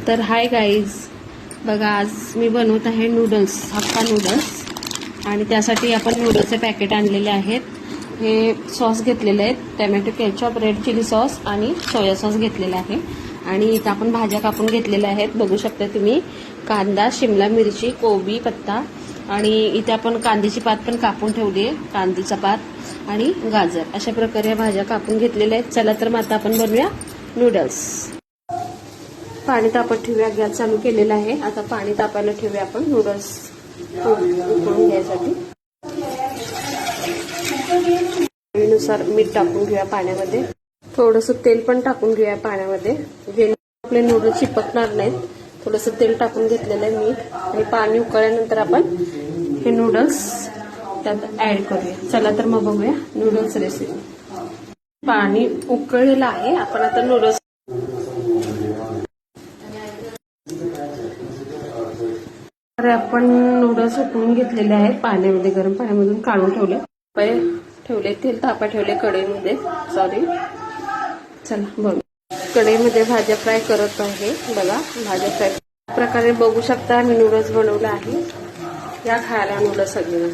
तर hi guys, बघा आज मी बनवत आहे नूडल्स, हक्का नूडल्स. आणि त्यासाठी आपण नूडल्सचे पॅकेट आणलेले आहेत. हे सॉस घेतलेले आहेत, tomato ketchup, red chilli sauce आणि सोया सॉस घेतलेला आहे. आणि इथं आपण भाज्या कापून घेतलेल्या आहेत, बघू शकता तुम्ही. कांदा, शिमला मिरची, कोबी पत्ता आणि इथे आपण कांद्याची पात पण कापून ठेवली आहे, कांदीचा पात आणि गाजर. अशा प्रकारे भाज्या कापून घेतलेल्या आहेत. चला तर मग आता आपण बनवूया नूडल्स. पाणी तापत ठेवूया, गॅस चालू केलेला आहे. आता पाणी तापायला ठेवूया आपण नूडल्स उकळून घ्यायसाठी. चवीनुसार मीठ टाकून घेऊया पाण्यामध्ये. थोडंसं तेल पण टाकून घेऊया पाण्यामध्ये, जे आपले नूडल्स चिपकणार नाहीत. थोडंसं तेल टाकून घेतलेलं आहे, मीठ. आणि पाणी उकळल्यानंतर आपण हे नूडल्स त्यात ऍड करूया. चला तर मग बघूया नूडल्स रेसिपी. पाणी उकळलेलं आहे, आपण आता नूडल्स आपण नूडल्स उकळून घेतलेले आहेत पाण्यामध्ये, गरम पाण्यामधून काढून ठेवले. तेल तापा ठेवले कढईमध्ये. चला बघ, कढईमध्ये भाज्या फ्राय करत आहे. बघा भाज्या फ्राय प्रकारे बघू शकता. मी नूडल्स बनवलं आहे. या खायला नूडल्स सगळे.